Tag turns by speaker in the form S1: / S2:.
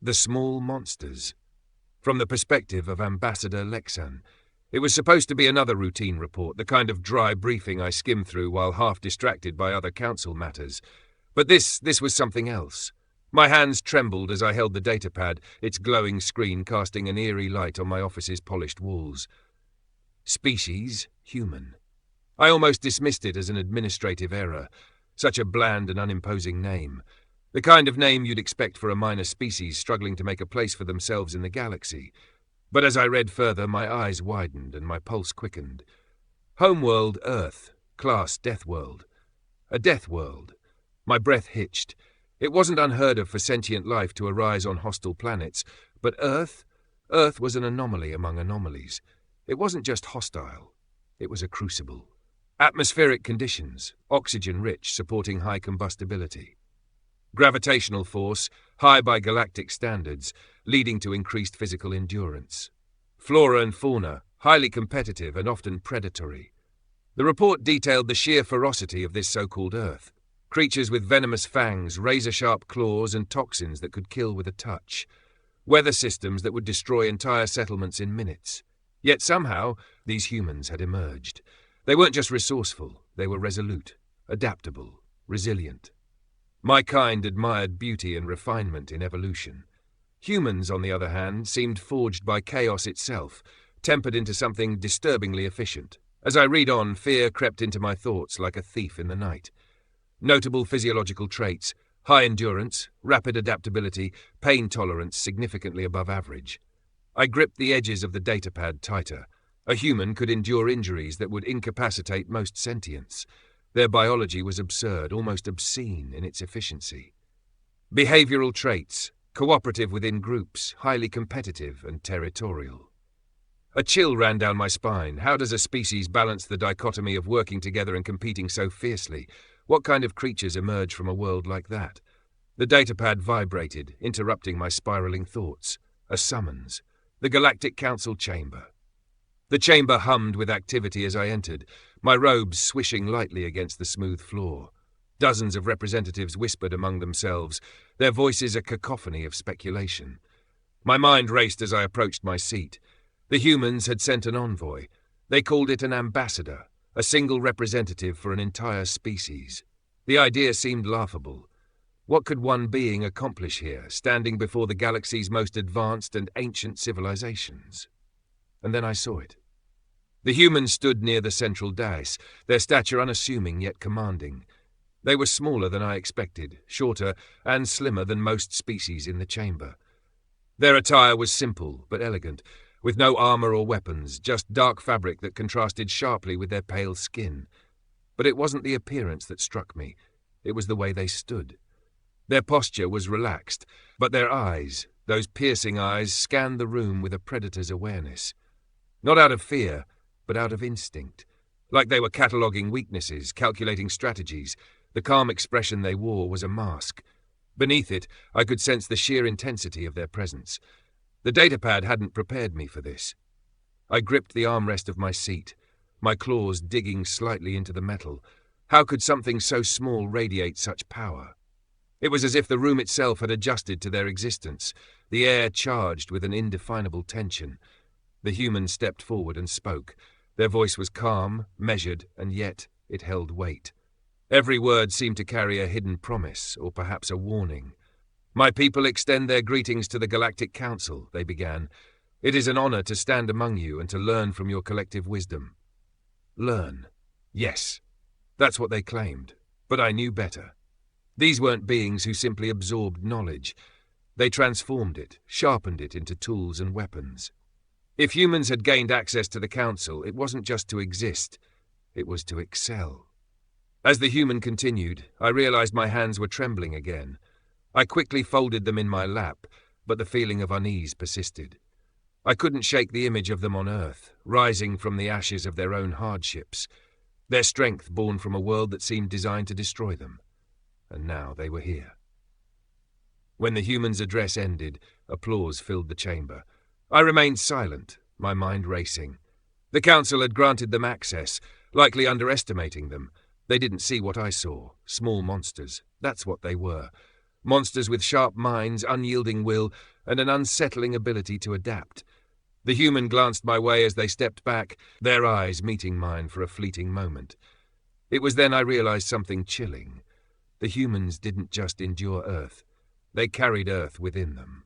S1: The Small Monsters. From the perspective of Ambassador Lexan. It was supposed to be another routine report, the kind of dry briefing I skimmed through while half distracted by other council matters. But this was something else. My hands trembled as I held the datapad, its glowing screen casting an eerie light on my office's polished walls. Species, human. I almost dismissed it as an administrative error. Such a bland and unimposing name. The kind of name you'd expect for a minor species struggling to make a place for themselves in the galaxy. But as I read further, my eyes widened and my pulse quickened. Homeworld, Earth. Class, deathworld. A deathworld. My breath hitched. It wasn't unheard of for sentient life to arise on hostile planets, but Earth? Earth was an anomaly among anomalies. It wasn't just hostile. It was a crucible. Atmospheric conditions, oxygen-rich, supporting high combustibility. Gravitational force, high by galactic standards, leading to increased physical endurance. Flora and fauna, highly competitive and often predatory. The report detailed the sheer ferocity of this so-called Earth. Creatures with venomous fangs, razor-sharp claws, and toxins that could kill with a touch. Weather systems that would destroy entire settlements in minutes. Yet somehow, these humans had emerged. They weren't just resourceful, they were resolute, adaptable, resilient. My kind admired beauty and refinement in evolution. Humans, on the other hand, seemed forged by chaos itself, tempered into something disturbingly efficient. As I read on, fear crept into my thoughts like a thief in the night. Notable physiological traits: high endurance, rapid adaptability, pain tolerance significantly above average. I gripped the edges of the datapad tighter. A human could endure injuries that would incapacitate most sentients. Their biology was absurd, almost obscene in its efficiency. Behavioral traits: cooperative within groups, highly competitive and territorial. A chill ran down my spine. How does a species balance the dichotomy of working together and competing so fiercely? What kind of creatures emerge from a world like that? The datapad vibrated, interrupting my spiraling thoughts. A summons. The Galactic Council chamber. The chamber hummed with activity as I entered, my robes swishing lightly against the smooth floor. Dozens of representatives whispered among themselves, their voices a cacophony of speculation. My mind raced as I approached my seat. The humans had sent an envoy. They called it an ambassador, a single representative for an entire species. The idea seemed laughable. What could one being accomplish here, standing before the galaxy's most advanced and ancient civilizations? And then I saw it. The humans stood near the central dais, their stature unassuming yet commanding. They were smaller than I expected, shorter and slimmer than most species in the chamber. Their attire was simple but elegant, with no armor or weapons, just dark fabric that contrasted sharply with their pale skin. But it wasn't the appearance that struck me, it was the way they stood. Their posture was relaxed, but their eyes, those piercing eyes, scanned the room with a predator's awareness. Not out of fear, but out of instinct. Like they were cataloguing weaknesses, calculating strategies. The calm expression they wore was a mask. Beneath it, I could sense the sheer intensity of their presence. The datapad hadn't prepared me for this. I gripped the armrest of my seat, my claws digging slightly into the metal. How could something so small radiate such power? It was as if the room itself had adjusted to their existence, the air charged with an indefinable tension. The human stepped forward and spoke. Their voice was calm, measured, and yet it held weight. Every word seemed to carry a hidden promise, or perhaps a warning. "My people extend their greetings to the Galactic Council," they began. "It is an honor to stand among you and to learn from your collective wisdom." Learn. Yes. That's what they claimed. But I knew better. These weren't beings who simply absorbed knowledge. They transformed it, sharpened it into tools and weapons. If humans had gained access to the Council, it wasn't just to exist, it was to excel. As the human continued, I realized my hands were trembling again. I quickly folded them in my lap, but the feeling of unease persisted. I couldn't shake the image of them on Earth, rising from the ashes of their own hardships, their strength born from a world that seemed designed to destroy them. And now they were here. When the human's address ended, applause filled the chamber. I remained silent, my mind racing. The Council had granted them access, likely underestimating them. They didn't see what I saw, small monsters. That's what they were. Monsters with sharp minds, unyielding will, and an unsettling ability to adapt. The human glanced my way as they stepped back, their eyes meeting mine for a fleeting moment. It was then I realized something chilling. The humans didn't just endure Earth. They carried Earth within them.